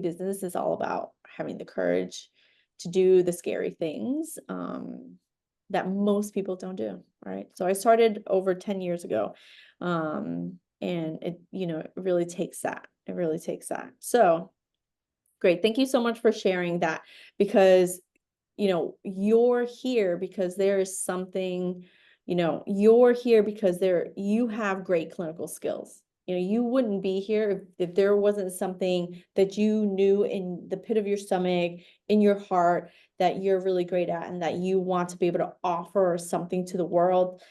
Business is all about having the courage to do the scary things that most people don't do, right? So I started over 10 years ago. And it really takes that. It really takes that. So great. Thank you so much for sharing that because, you're here because there is something, you're here because you have great clinical skills. You wouldn't be here if there wasn't something that you knew in the pit of your stomach, in your heart, that you're really great at and that you want to be able to offer something to the world,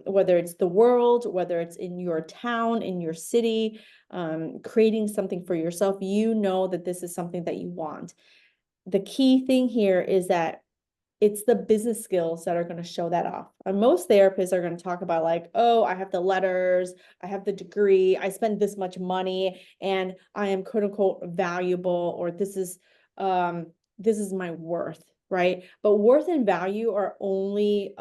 whether it's the world, whether it's in your town, in your city, creating something for yourself. That this is something that you want. The key thing here is that it's the business skills that are going to show that off. And most therapists are going to talk about like, oh, I have the letters, I have the degree, I spend this much money, and I am quote unquote valuable, or this is my worth, right? But worth and value are only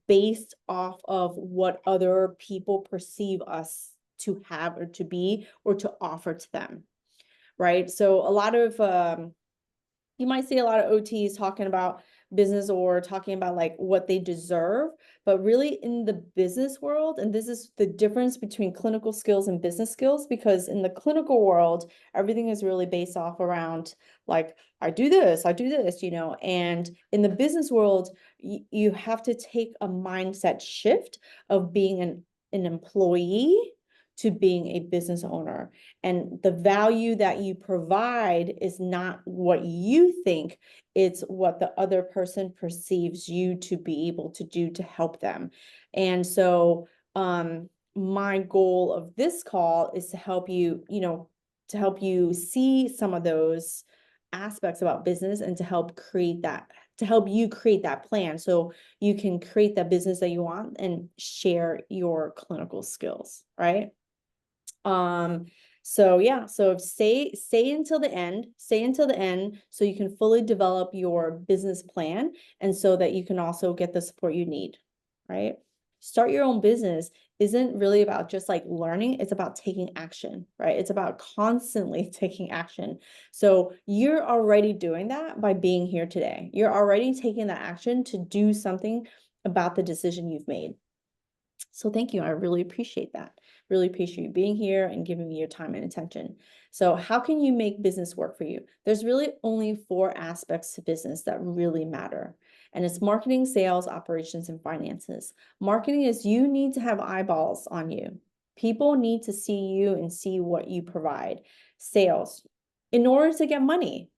based off of what other people perceive us to have or to be or to offer to them, right? So a lot of you might see a lot of OTs talking about business or talking about like what they deserve, but really in the business world, and this is the difference between clinical skills and business skills, because in the clinical world, everything is really based off around like, I do this, and in the business world, you have to take a mindset shift of being an employee to being a business owner. And the value that you provide is not what you think, it's what the other person perceives you to be able to do to help them. And so my goal of this call is to help you, see some of those aspects about business and to help you create that plan so you can create that business that you want and share your clinical skills, right? So yeah, so stay until the end, so you can fully develop your business plan and so that you can also get the support you need, right? Start your own business isn't really about just like learning, it's about taking action, right? It's about constantly taking action. So you're already doing that by being here today. You're already taking that action to do something about the decision you've made. So thank you. I really appreciate that. Really appreciate you being here and giving me your time and attention. So how can you make business work for you? There's really only 4 aspects to business that really matter. And it's marketing, sales, operations, and finances. Marketing is you need to have eyeballs on you. People need to see you and see what you provide. Sales, in order to get money,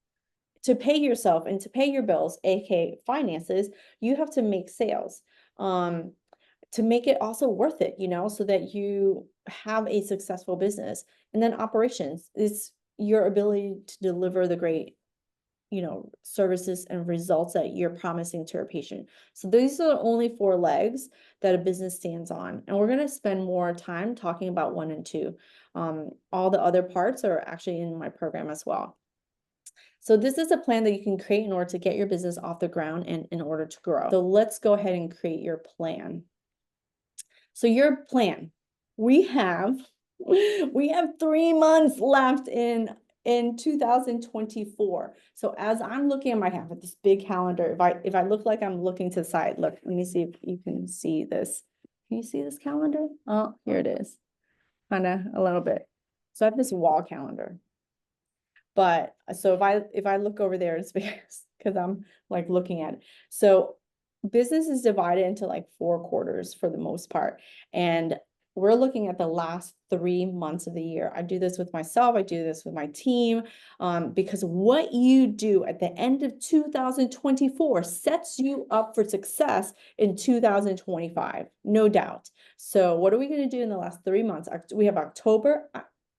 to pay yourself and to pay your bills, aka finances, you have to make sales. To make it also worth it, so that you have a successful business. And then operations is your ability to deliver the great, services and results that you're promising to your patient. So these are the only 4 legs that a business stands on. And we're going to spend more time talking about 1 and 2. All the other parts are actually in my program as well. So this is a plan that you can create in order to get your business off the ground and in order to grow. So let's go ahead and create your plan. So your plan, we have 3 months left in 2024. So as I'm looking at my half of this big calendar, if I look like I'm looking to the side, look, let me see if you can see this. Can you see this calendar? Oh, here it is. Kind of a little bit. So I have this wall calendar. But so if I look over there, it's because I'm like looking at it. So business is divided into like 4 quarters for the most part. And we're looking at the last 3 months of the year. I do this with myself. I do this with my team, because what you do at the end of 2024 sets you up for success in 2025, no doubt. So what are we going to do in the last 3 months? We have October.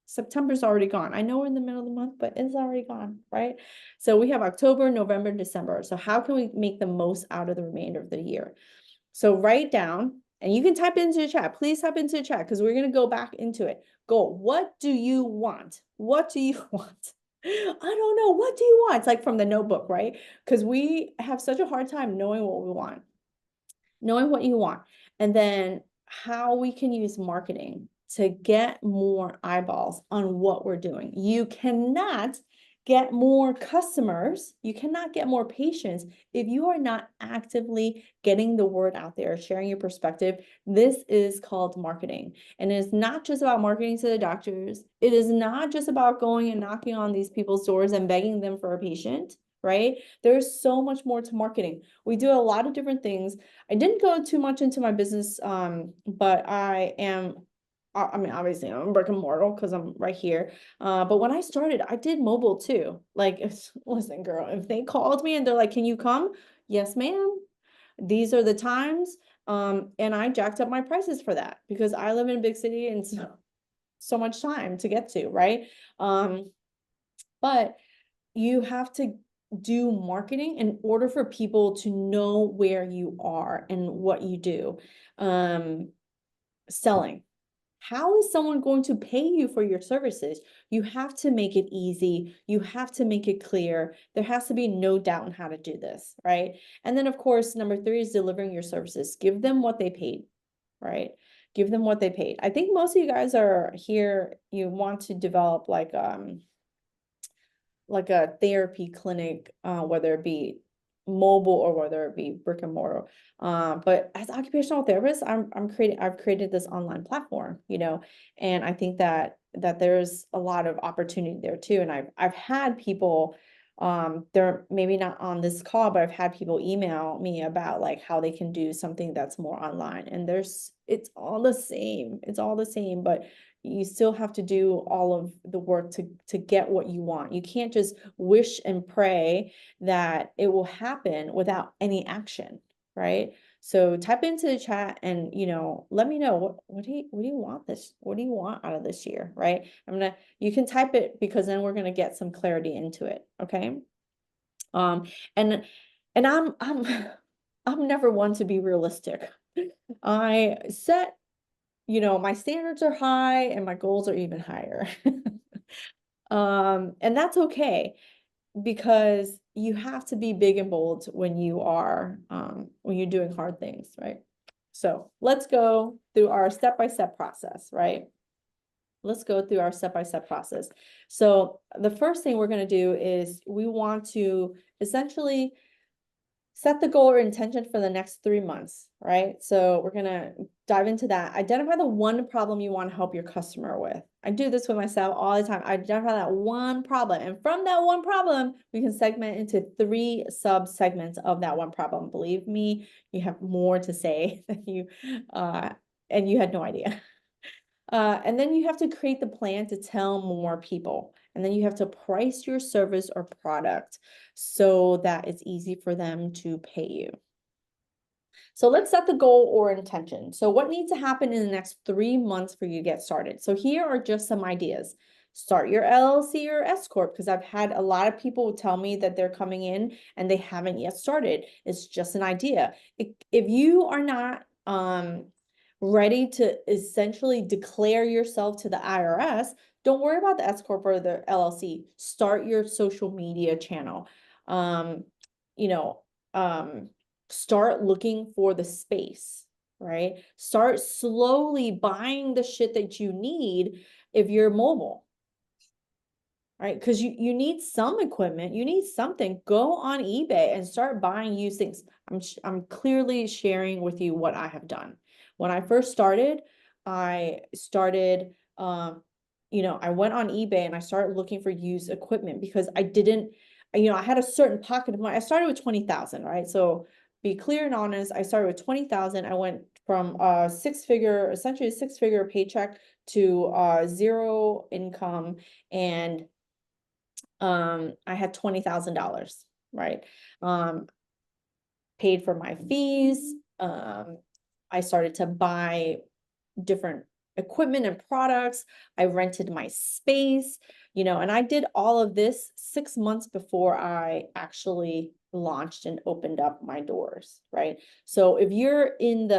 September's already gone. I know we're in the middle of the month, but it's already gone, right? So we have October, November, December. So how can we make the most out of the remainder of the year? So write down, and you can type into the chat. Please type into the chat because we're going to go back into it. Go, what do you want? What do you want? I don't know. What do you want? It's like from the notebook, right? Because we have such a hard time knowing what we want, knowing what you want, and then how we can use marketing to get more eyeballs on what we're doing. You cannot get more customers, you cannot get more patients if you are not actively getting the word out there, sharing your perspective. This is called marketing. And it's not just about marketing to the doctors. It is not just about going and knocking on these people's doors and begging them for a patient, right? There's so much more to marketing. We do a lot of different things. I didn't go too much into my business, but I mean, obviously I'm brick and mortar because I'm right here. But when I started, I did mobile too. Like, listen, girl, if they called me and they're like, can you come? Yes, ma'am. These are the times. And I jacked up my prices for that because I live in a big city and so much time to get to, right? But you have to do marketing in order for people to know where you are and what you do. Selling. How is someone going to pay you for your services? You have to make it easy. You have to make it clear. There has to be no doubt on how to do this, right? And then, of course, number 3 is delivering your services. Give them what they paid, right? Give them what they paid. I think most of you guys are here, you want to develop like a therapy clinic, whether it be mobile or whether it be brick and mortar. But as occupational therapist, I've created this online platform, and I think that there's a lot of opportunity there too. And I've had people, they're maybe not on this call, but I've had people email me about like how they can do something that's more online. And it's all the same. It's all the same, but you still have to do all of the work to get what you want. You can't just wish and pray that it will happen without any action, right? So type into the chat and let me know what do you want out of this year, right? You can type it because then we're gonna get some clarity into it, okay? And I'm I'm never one to be realistic. I set my standards are high and my goals are even higher. And that's okay because you have to be big and bold when you're doing hard things, right? So let's go through our step-by-step process, right? Let's go through our step-by-step process. So the first thing we're going to do is we want to essentially set the goal or intention for the next 3 months, right? So we're going to dive into that. Identify the one problem you want to help your customer with. I do this with myself all the time. I identify that one problem. And from that one problem, we can segment into 3 sub-segments of that one problem. Believe me, you have more to say than and you had no idea. And then you have to create the plan to tell more people. And then you have to price your service or product so that it's easy for them to pay you. So let's set the goal or intention. So what needs to happen in the next 3 months for you to get started? So here are just some ideas. Start your LLC or S Corp, because I've had a lot of people tell me that they're coming in and they haven't yet started. It's just an idea. If you are not ready to essentially declare yourself to the IRS, don't worry about the S Corp or the LLC. Start your social media channel. You know, start looking for the space, right? Start slowly buying the shit that you need if you're mobile, right? Because you need some equipment, you need something. Go on eBay and start buying used things. I'm clearly sharing with you what I have done. When I first started, I went on eBay and I started looking for used equipment because I didn't, I had a certain pocket of money. I started with 20,000, right? So be clear and honest, I started with 20,000. I went from essentially a 6-figure paycheck to 0 income, and I had $20,000, right? Paid for my fees. I started to buy different equipment and products. I rented my space, and I did all of this 6 months before I actually launched and opened up my doors, right? So if you're in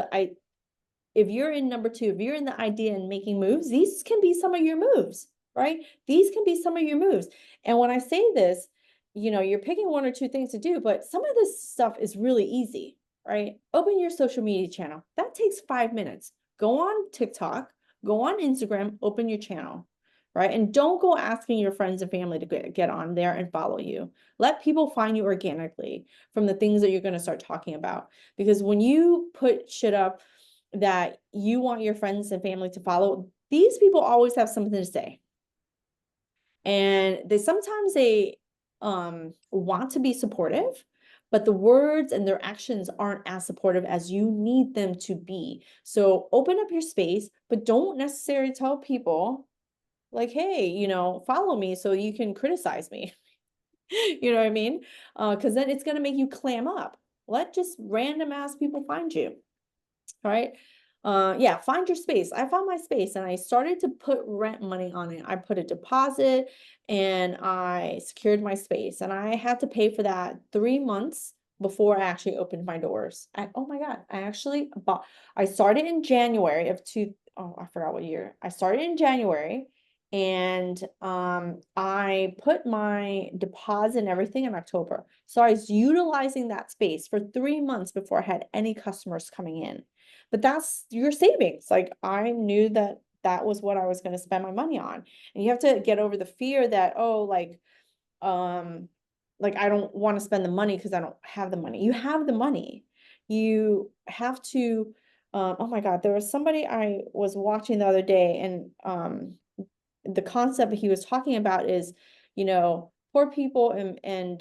number 2, if you're in the idea and making moves, these can be some of your moves, right? These can be some of your moves. And when I say this, you're picking 1 or 2 things to do, but some of this stuff is really easy, right? Open your social media channel. That takes 5 minutes. Go on TikTok, go on Instagram, open your channel. right? And don't go asking your friends and family to get on there and follow you. Let people find you organically from the things that you're going to start talking about. Because when you put shit up that you want your friends and family to follow, these people always have something to say. And they sometimes want to be supportive, but the words and their actions aren't as supportive as you need them to be. So open up your space, but don't necessarily tell people like, hey, follow me so you can criticize me. You know what I mean? Because then it's going to make you clam up. Let just random ass people find you. All right. Yeah, find your space. I found my space and I started to put rent money on it. I put a deposit and I secured my space, and I had to pay for that 3 months before I actually opened my doors. Oh my God, I started in January oh, I forgot what year. I started in January, and I put my deposit and everything in October. So I was utilizing that space for 3 months before I had any customers coming in. But that's your savings. Like, I knew that that was what I was going to spend my money on. And you have to get over the fear that, oh, like I don't want to spend the money because I don't have the money. You have the money. You have to, oh my God, there was somebody I was watching the other day, and the concept he was talking about is, poor people and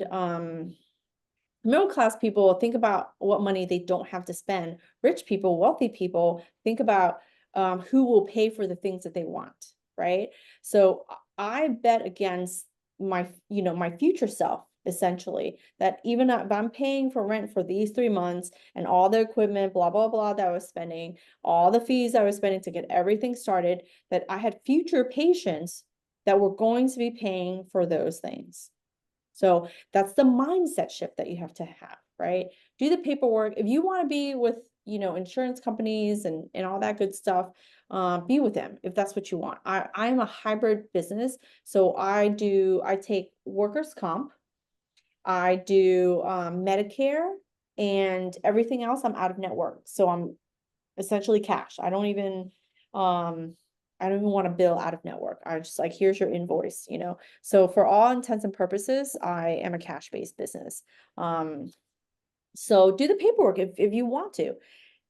middle class people think about what money they don't have to spend. Rich people, wealthy people think about who will pay for the things that they want, right? So I bet against my future self, essentially, that even if I'm paying for rent for these 3 months and all the equipment, blah, blah, blah, that I was spending, all the fees I was spending to get everything started, that I had future patients that were going to be paying for those things. So that's the mindset shift that you have to have, right? Do the paperwork. If you want to be with, insurance companies and all that good stuff, be with them if that's what you want. I'm a hybrid business. So I take workers' comp, I do Medicare, and everything else I'm out of network. So I'm essentially cash. I don't even want to bill out of network. I just like, here's your invoice, So for all intents and purposes, I am a cash-based business. So do the paperwork if you want to.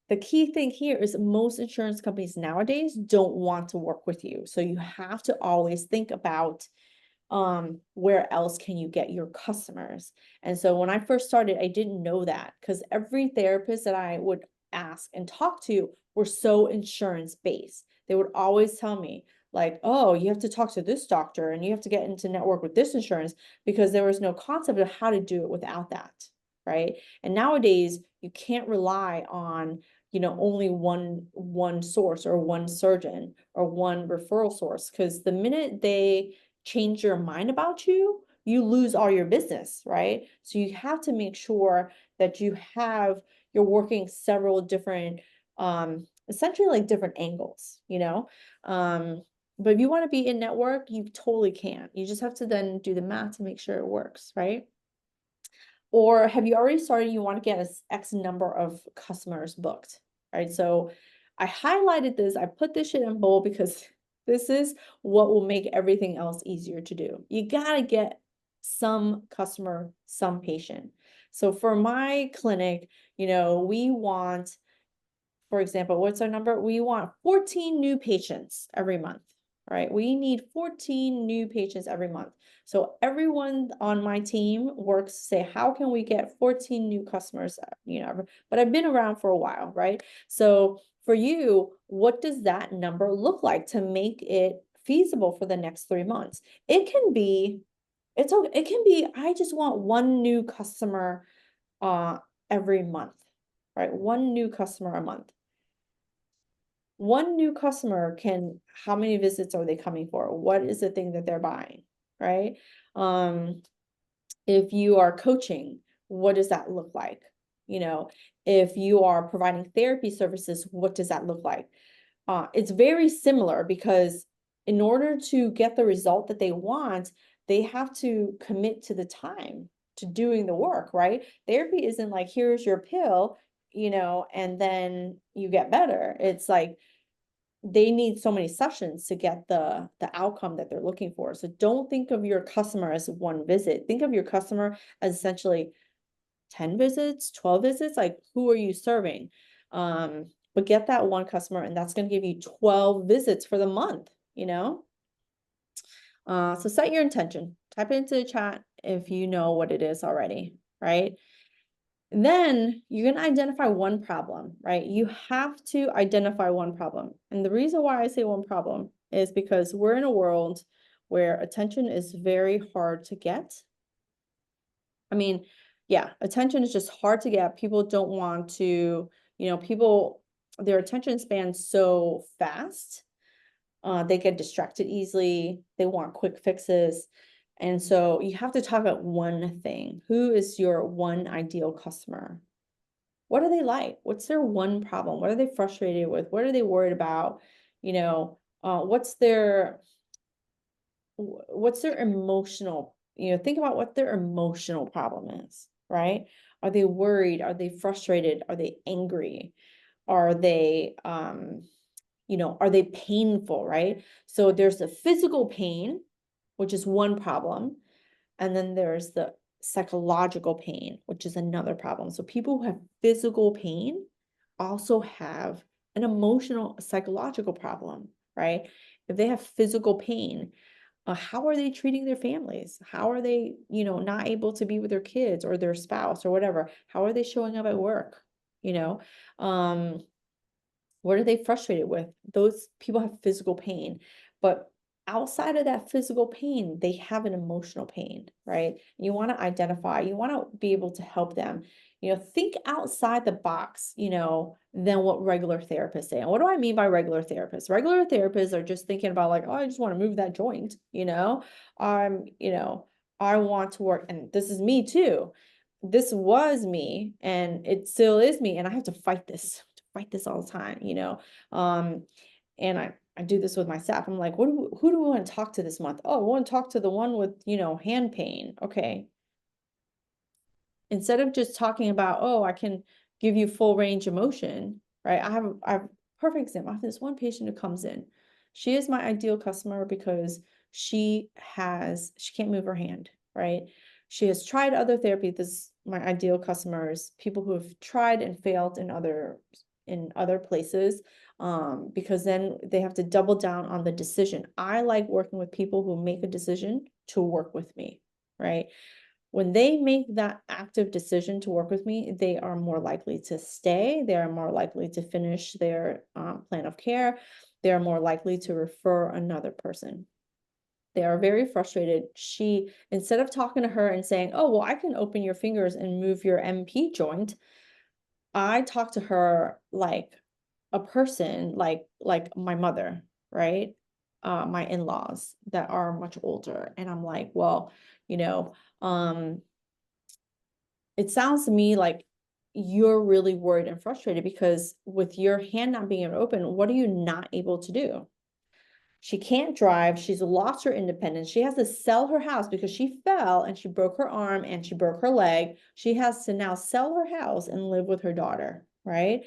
The key thing here is most insurance companies nowadays don't want to work with you. So you have to always think about where else can you get your customers? And so when I first started, I didn't know that, because every therapist that I would ask and talk to were so insurance based. They would always tell me like, oh, you have to talk to this doctor and you have to get into network with this insurance, because there was no concept of how to do it without that, right? And nowadays you can't rely on only one source or one surgeon or one referral source, because the minute they change your mind about you, you lose all your business, right? So you have to make sure that you're working several different, essentially like different angles, but if you want to be in network, you totally can. You just have to then do the math to make sure it works, right? Or have you already started, you want to get X number of customers booked, right? So I highlighted this, I put this shit in bold because this is what will make everything else easier to do. You got to get some customer, some patient. So for my clinic, we want, for example, what's our number? We want 14 new patients every month, right? We need 14 new patients every month. So everyone on my team works to say, how can we get 14 new customers, but I've been around for a while, right? So for you, what does that number look like to make it feasible for the next 3 months? It can be, I just want one new customer every month, right? One new customer a month. One new customer how many visits are they coming for? What is the thing that they're buying, right? If you are coaching, what does that look like? If you are providing therapy services, what does that look like? It's very similar, because in order to get the result that they want, they have to commit to the time to doing the work, right? Therapy isn't like, here's your pill, and then you get better. It's like, they need so many sessions to get the outcome that they're looking for. So don't think of your customer as one visit. Think of your customer as essentially 10 visits, 12 visits, like who are you serving? But get that one customer, and that's going to give you 12 visits for the month, you know? So set your intention, type it into the chat if you know what it is already, right? And then you're going to identify one problem, right? You have to identify one problem. And the reason why I say one problem is because we're in a world where attention is very hard to get. I mean, yeah, attention is just hard to get. People don't want to, people, their attention span's so fast. They get distracted easily. They want quick fixes. And so you have to talk about one thing. Who is your one ideal customer? What are they like? What's their one problem? What are they frustrated with? What are they worried about? What's their emotional, think about what their emotional problem is, right? Are they worried? Are they frustrated? Are they angry? Are they, are they painful, right? So there's the physical pain, which is one problem. And then there's the psychological pain, which is another problem. So people who have physical pain also have an emotional, psychological problem, right? If they have physical pain, how are they treating their families? How are they, not able to be with their kids or their spouse or whatever? How are they showing up at work? You know, what are they frustrated with? Those people have physical pain, but outside of that physical pain, they have an emotional pain, right? You want to identify, you want to be able to help them, think outside the box, than what regular therapists say. And what do I mean by regular therapists? Regular therapists are just thinking about like, oh, I just want to move that joint, I want to work, and this is me too. This was me and it still is me, and I have to fight this all the time, and I do this with my staff. I'm like, who do we want to talk to this month? Oh, we want to talk to the one with, hand pain. Okay. Instead of just talking about, oh, I can give you full range of motion, right? I have perfect example. I have this one patient who comes in. She is my ideal customer because she can't move her hand, right? She has tried other therapy. This is my ideal customers, people who have tried and failed in other places, because then they have to double down on the decision. I like working with people who make a decision to work with me, right? When they make that active decision to work with me, they are more likely to stay. They are more likely to finish their plan of care. They are more likely to refer another person. They are very frustrated. Instead of talking to her and saying, oh, well, I can open your fingers and move your MP joint, I talk to her like a person, like my mother, right? My in-laws that are much older. And I'm like, well, it sounds to me like you're really worried and frustrated because with your hand not being able to open, what are you not able to do? She can't drive. She's lost her independence. She has to sell her house because she fell and she broke her arm and she broke her leg. She has to now sell her house and live with her daughter, right?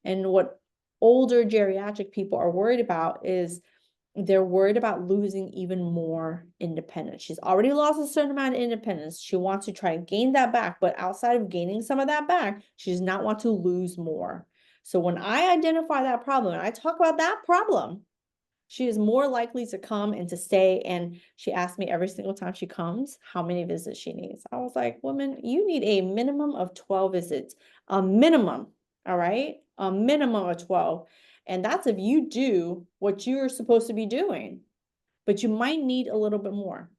And what older geriatric people are worried about is they're worried about losing even more independence. She's already lost a certain amount of independence. She wants to try and gain that back, but outside of gaining some of that back, she does not want to lose more. So when I identify that problem and I talk about that problem, she is more likely to come and to stay. And she asked me every single time she comes how many visits she needs. I was like, woman, you need a minimum of 12 visits, a minimum. All right, a minimum of 12. And that's if you do what you're supposed to be doing, but you might need a little bit more.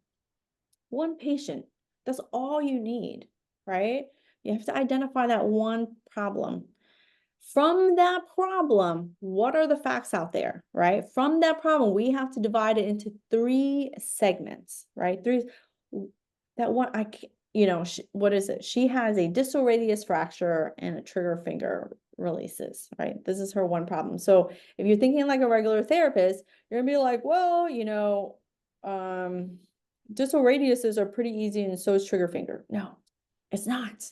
One patient, that's all you need, right? You have to identify that one problem. From that problem, what are the facts out there, right? From that problem, we have to divide it into 3 segments, right? That one, what is it? She has a distal radius fracture and a trigger finger releases, right? This is her one problem. So if you're thinking like a regular therapist, you're gonna be like, well, distal radiuses are pretty easy and so is trigger finger. No, it's not.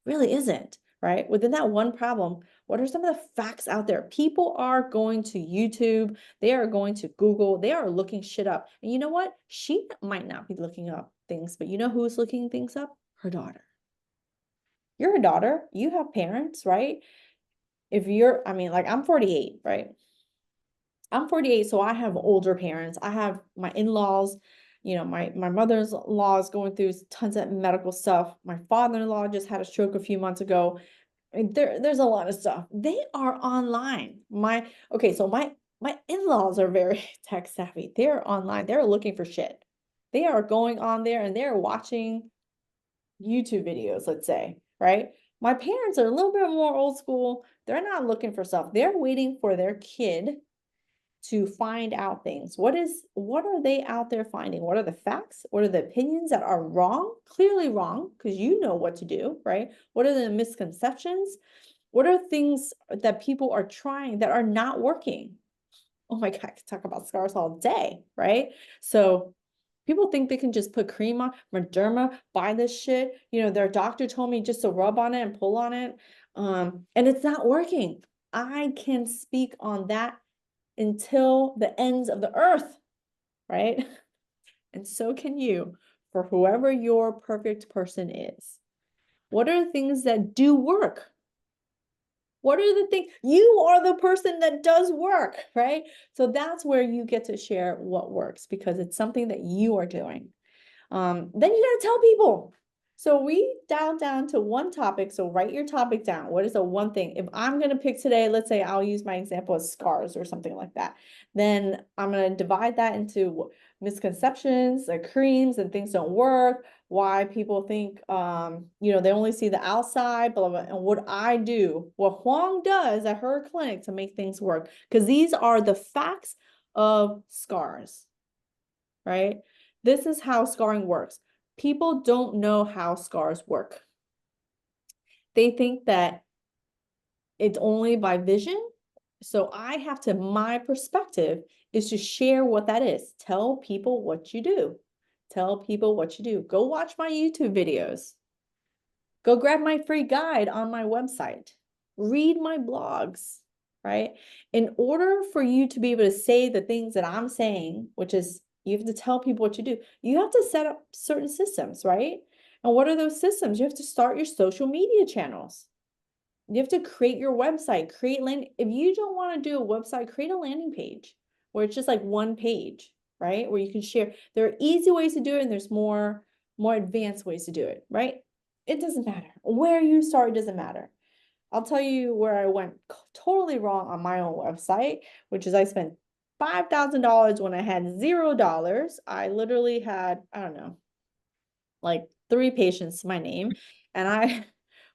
Really isn't. right? Within that one problem, what are some of the facts out there? People are going to YouTube, they are going to Google, they are looking shit up. And you know what? She might not be looking up things, but you know who's looking things up? Her daughter. You're a daughter, you have parents, right? If you're, I mean, like I'm 48, right? I'm 48, so I have older parents. I have my in-laws, you know, my mother-in-law is going through tons of medical stuff. My father-in-law just had a stroke a few months ago. And there's a lot of stuff. They are online. So my in-laws are very tech savvy. They're online. They're looking for shit. They are going on there and they're watching YouTube videos, let's say, right? My parents are a little bit more old school. They're not looking for stuff. They're waiting for their kid to find out things. What are they out there finding? What are the facts? What are the opinions that are wrong? Clearly wrong, because you know what to do, right? What are the misconceptions? What are things that people are trying that are not working? Oh my God, I could talk about scars all day, right? So people think they can just put cream on, Moderna, buy this shit. You know, their doctor told me just to rub on it and pull on it. And it's not working. I can speak on that until the ends of the earth, right? And so can you, for whoever your perfect person is. What are the things that do work? What are the things? You are the person that does work, right? So that's where you get to share what works because it's something that you are doing. Then you got to tell people. So we dialed down to one topic. So write your topic down. What is the one thing? If I'm going to pick today, let's say I'll use my example of scars or something like that. Then I'm going to divide that into misconceptions, like creams and things don't work, why people think, they only see the outside, blah, blah, blah, and what I do, what Huang does at her clinic to make things work. Because these are the facts of scars, right? This is how scarring works. People don't know how scars work. They think that it's only by vision. So my perspective is to share what that is. Tell people what you do. Tell people what you do. Go watch my YouTube videos. Go grab my free guide on my website. Read my blogs, right? In order for you to be able to say the things that I'm saying, which is you have to tell people what you do, you have to set up certain systems, right? And what are those systems? You have to start your social media channels. You have to create your website, if you don't want to do a website, create a landing page where it's just like one page, right? Where you can share. There are easy ways to do it and there's more advanced ways to do it, right? It doesn't matter. Where you start doesn't matter. I'll tell you where I went totally wrong on my own website, which is I spent $5,000 when I had $0. I literally had, I don't know, like 3 patients to my name. And I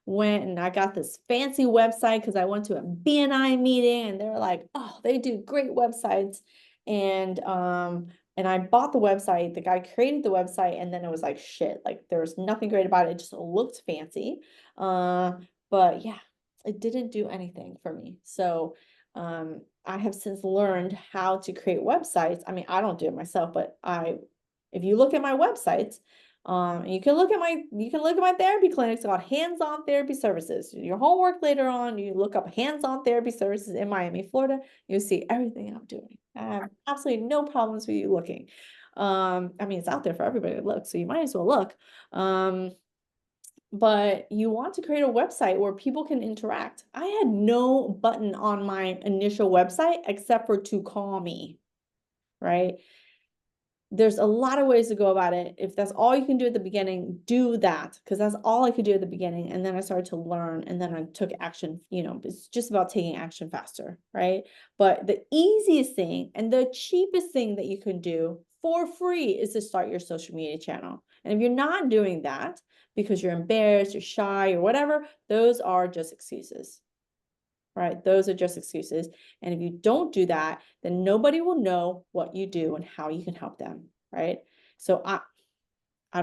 went and I got this fancy website because I went to a BNI meeting and they're like, oh, they do great websites. And I bought the website. The guy created the website and then it was like shit. Like there was nothing great about it. It just looked fancy. But yeah, it didn't do anything for me. So I have since learned how to create websites. I mean, I don't do it myself, but if you look at my websites, you can look at my therapy clinics called hands-on therapy services. Your homework later on, you look up hands-on therapy services in Miami, Florida, you see everything I'm doing. I have absolutely no problems with you looking. I mean, it's out there for everybody to look, so you might as well look. But you want to create a website where people can interact. I had no button on my initial website except for to call me, right? There's a lot of ways to go about it. If that's all you can do at the beginning, do that, because that's all I could do at the beginning. And then I started to learn and then I took action. It's just about taking action faster, right? But the easiest thing and the cheapest thing that you can do for free is to start your social media channel. And if you're not doing that because you're embarrassed, you're shy or whatever, those are just excuses. Right? Those are just excuses. And if you don't do that, then nobody will know what you do and how you can help them, right? So I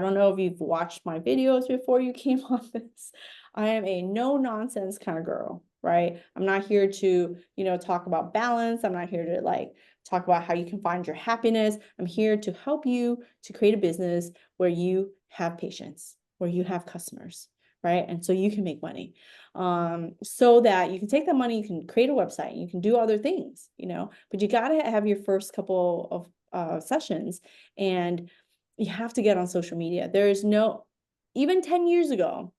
don't know if you've watched my videos before you came on this. I am a no nonsense kind of girl, right? I'm not here to, talk about balance. I'm not here to talk about how you can find your happiness. I'm here to help you to create a business where you have patients, where you have customers, right? And so you can make money. So that you can take that money, you can create a website, you can do other things, but you got to have your first couple of sessions, and you have to get on social media. Even 10 years ago,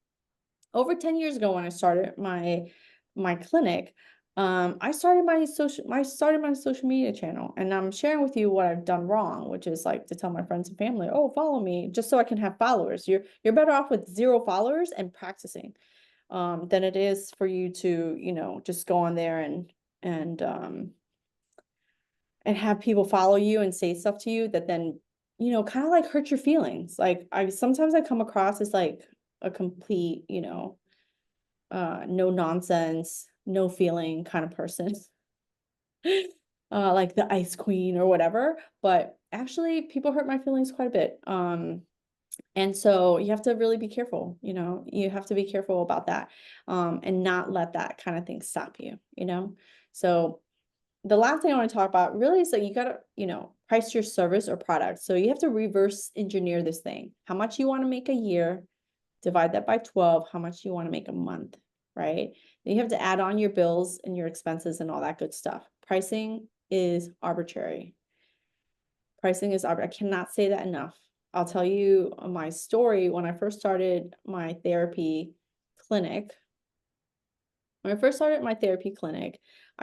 over 10 years ago, when I started my clinic, I started my social media channel, and I'm sharing with you what I've done wrong, which is like to tell my friends and family, oh, follow me, just so I can have followers. You're better off with 0 followers and practicing, than it is for you to, just go on there and um and have people follow you and say stuff to you that then, kind of like hurt your feelings. Like sometimes I come across as like a complete, no nonsense, no feeling kind of person, like the ice queen or whatever. But actually, people hurt my feelings quite a bit. And so you have to really be careful, you have to be careful about that, and not let that kind of thing stop you. So the last thing I want to talk about really is that you got to, price your service or product. So you have to reverse engineer this thing. How much you want to make a year, divide that by 12, how much you want to make a month, right? Then you have to add on your bills and your expenses and all that good stuff. Pricing is arbitrary. I cannot say that enough. I'll tell you my story. When I first started my therapy clinic, I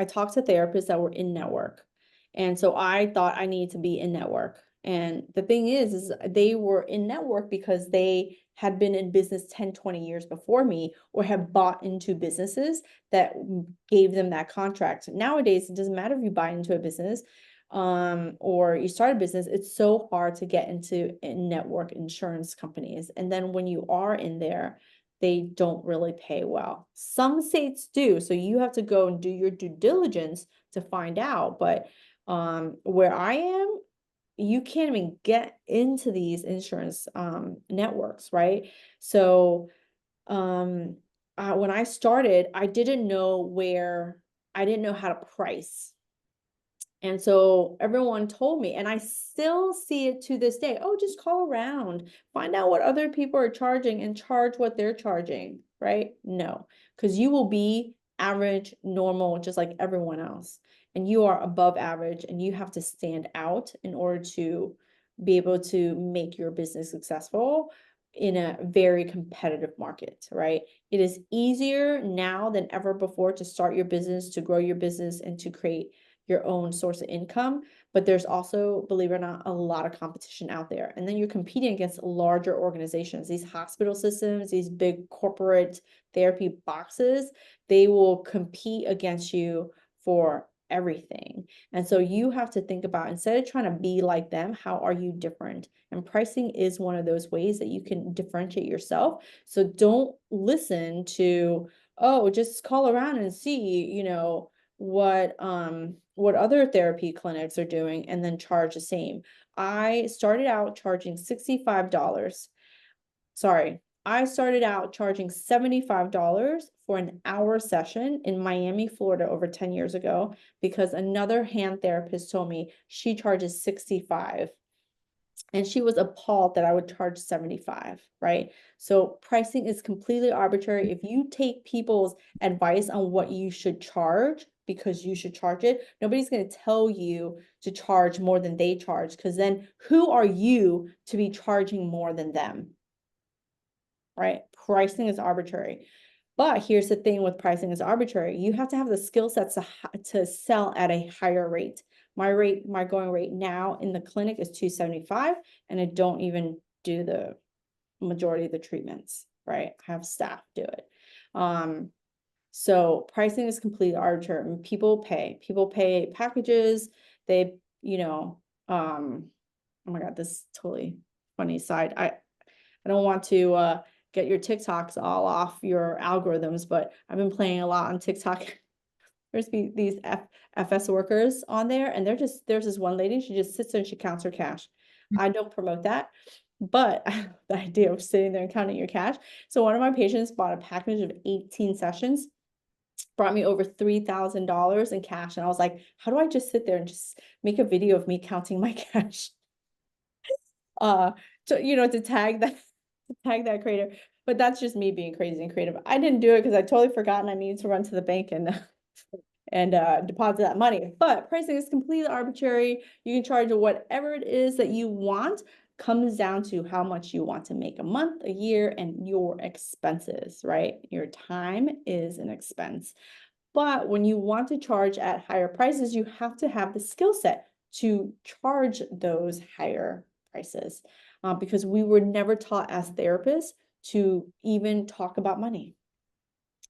talked to therapists that were in network. And so I thought I needed to be in network. And the thing is they were in network because they had been in business 10, 20 years before me, or have bought into businesses that gave them that contract. Nowadays, it doesn't matter if you buy into a business, or you start a business, it's so hard to get into network insurance companies. And then when you are in there, they don't really pay well. Some states do, so you have to go and do your due diligence to find out. But where I am, you can't even get into these insurance networks, right? So when I started, I didn't know how to price. And so everyone told me, and I still see it to this day, oh, just call around, find out what other people are charging and charge what they're charging, right? No, because you will be average, normal, just like everyone else. And you are above average, and you have to stand out in order to be able to make your business successful in a very competitive market, right? It is easier now than ever before to start your business, to grow your business, and to create your own source of income. But there's also, believe it or not, a lot of competition out there. And then you're competing against larger organizations, these hospital systems, these big corporate therapy boxes. They will compete against you for everything. And so you have to think about, instead of trying to be like them, how are you different? And pricing is one of those ways that you can differentiate yourself. So don't listen to, oh, just call around and see, what other therapy clinics are doing, and then charge the same. I started out charging $65. Sorry, I started out charging $75 for an hour session in Miami, Florida over 10 years ago, because another hand therapist told me she charges 65. And she was appalled that I would charge 75, right? So pricing is completely arbitrary. If you take people's advice on what you should charge because you should charge it, nobody's going to tell you to charge more than they charge, because then who are you to be charging more than them, right? Pricing is arbitrary. But here's the thing with pricing is arbitrary. You have to have the skill sets to sell at a higher rate. My going rate now in the clinic is $275, and I don't even do the majority of the treatments, right? I have staff do it. So pricing is completely arbitrary. And people pay packages. They, oh my God, this is totally funny side. I don't want to get your TikToks all off your algorithms, but I've been playing a lot on TikTok. There's these FS workers on there, and there's this one lady, she just sits there and she counts her cash. I don't promote that, but the idea of sitting there and counting your cash. So one of my patients bought a package of 18 sessions, brought me over $3,000 in cash. And I was like, how do I just sit there and just make a video of me counting my cash? To tag tag that creator. But that's just me being crazy and creative. I didn't do it because I totally forgot and I needed to run to the bank and deposit that money. But pricing is completely arbitrary. You can charge whatever it is that you want. Comes down to how much you want to make a month, a year, and your expenses, right? Your time is an expense. But when you want to charge at higher prices, you have to have the skill set to charge those higher prices, because we were never taught as therapists to even talk about money.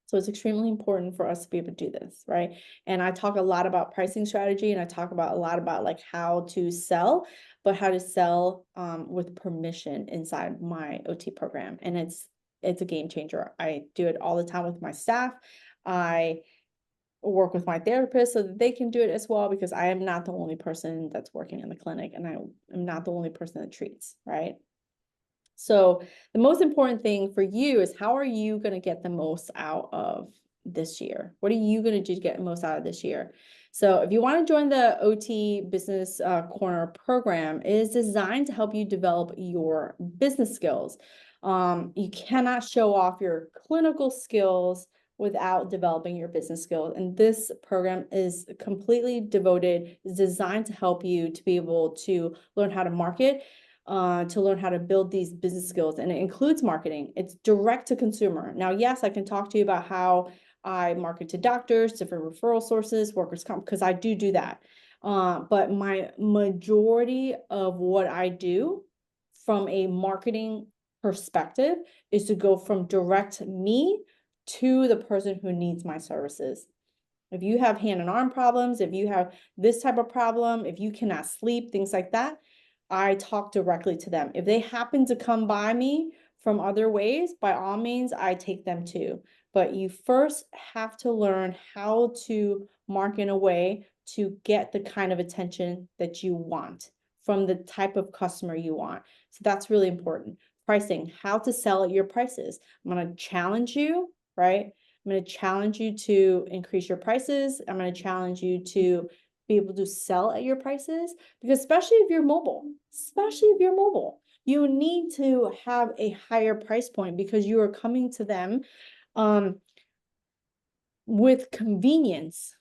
So it's extremely important for us to be able to do this, right? And I talk a lot about pricing strategy, and I talk about a lot about like how to sell, but how to sell with permission inside my OT program. And it's a game changer. I do it all the time with my staff. I work with my therapist so that they can do it as well, because I am not the only person that's working in the clinic, and I am not the only person that treats, right? So the most important thing for you is, how are you going to get the most out of this year? What are you going to do to get the most out of this year? So if you want to join the OT Business Corner program, it is designed to help you develop your business skills. You cannot show off your clinical skills without developing your business skills. And this program is completely devoted, is designed to help you to be able to learn how to market, to learn how to build these business skills. And it includes marketing. It's direct to consumer. Now, yes, I can talk to you about how I market to doctors, different referral sources, workers' comp, because I do that. But my majority of what I do from a marketing perspective is to go from direct me to the person who needs my services. If you have hand and arm problems, if you have this type of problem, if you cannot sleep, things like that, I talk directly to them. If they happen to come by me from other ways, by all means, I take them too. But you first have to learn how to market in a way to get the kind of attention that you want from the type of customer you want. So that's really important. Pricing, how to sell at your prices. I'm going to challenge you, right? I'm going to challenge you to increase your prices. I'm going to challenge you to be able to sell at your prices, because especially if you're mobile, you need to have a higher price point, because you are coming to them with convenience,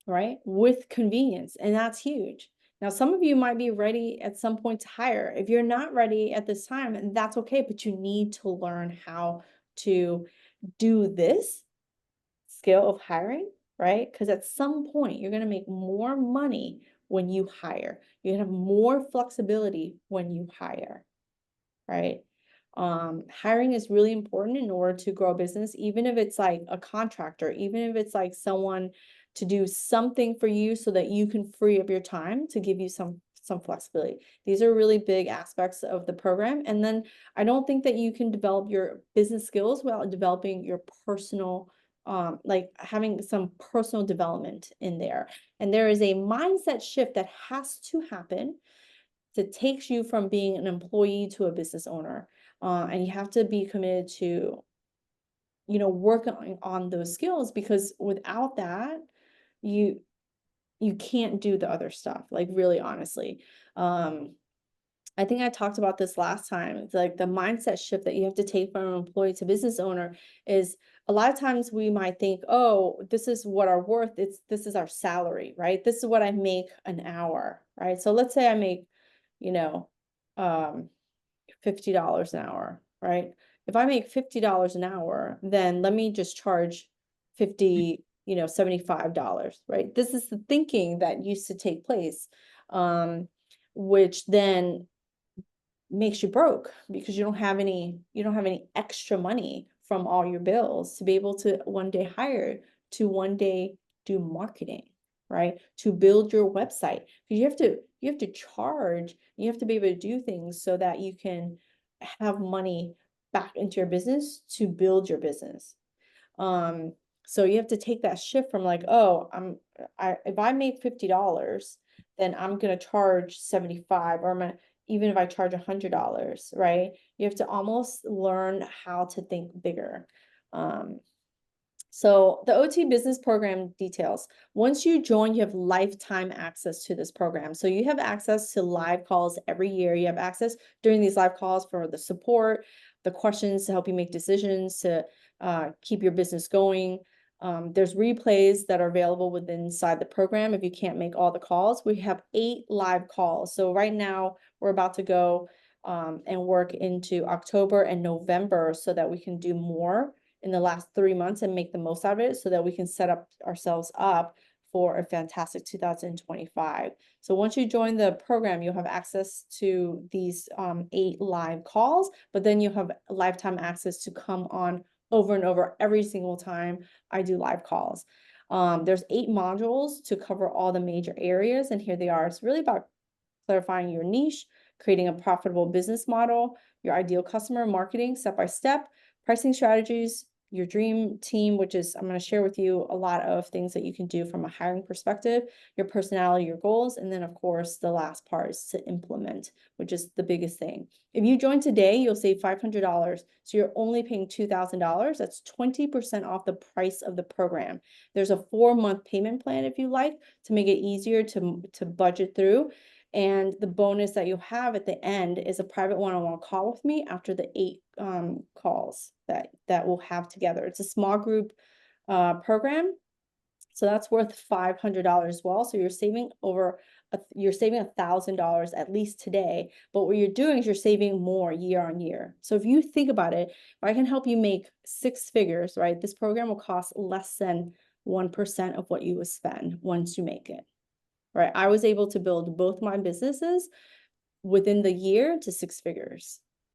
right? With convenience, and that's huge. Now, some of you might be ready at some point to hire. If you're not ready at this time, that's okay, but you need to learn how to do this skill of hiring, right? Because at some point, you're going to make more money when you hire. You're going to have more flexibility when you hire, right? Hiring is really important in order to grow a business, even if it's like a contractor, even if it's like someone to do something for you so that you can free up your time to give you some flexibility. These are really big aspects of the program. And then I don't think that you can develop your business skills without developing your personal, like having some personal development in there. And there is a mindset shift that has to happen that takes you from being an employee to a business owner. And you have to be committed to, working on those skills, because without that, you can't do the other stuff, like really honestly. I think I talked about this last time. It's like the mindset shift that you have to take from an employee to business owner is, a lot of times we might think, oh, this is what our worth, this is our salary, right? This is what I make an hour, right? So let's say I make, you know, $50 an hour, right? If I make $50 an hour, then let me just charge 50, $75, right? This is the thinking that used to take place, which then makes you broke, because you don't have any extra money from all your bills to be able to one day hire, to one day do marketing, right? To build your website. Because you have to charge, you have to be able to do things so that you can have money back into your business to build your business. So you have to take that shift from like, oh, if I make $50, then I'm gonna charge 75, or I'm gonna, even if I charge $100, right? You have to almost learn how to think bigger. So the OT business program details. Once you join, you have lifetime access to this program. So you have access to live calls every year. You have access during these live calls for the support, the questions to help you make decisions, to keep your business going. There's replays that are available within inside the program if you can't make all the calls. We have 8 live calls. So right now we're about to go and work into October and November so that we can do more in the last 3 months and make the most out of it so that we can set up ourselves up for a fantastic 2025. So once you join the program, you'll have access to these 8 live calls, but then you have lifetime access to come on over and over every single time I do live calls. There's 8 modules to cover all the major areas, and here they are. It's really about clarifying your niche, creating a profitable business model, your ideal customer, marketing step by step, pricing strategies, your dream team, which is, I'm going to share with you a lot of things that you can do from a hiring perspective, your personality, your goals, and then of course the last part is to implement, which is the biggest thing. If you join today, you'll save $500. So you're only paying $2,000. That's 20% off the price of the program. There's a 4-month payment plan if you like to make it easier to budget through. And the bonus that you have at the end is a private one-on-one call with me after the 8 calls that we'll have together. It's a small group program, so that's worth $500 as well. So you're saving you're saving $1,000 at least today. But what you're doing is you're saving more year on year. So if you think about it, if I can help you make 6 figures, right? This program will cost less than 1% of what you would spend once you make it. Right, I was able to build both my businesses within the year to 6 figures.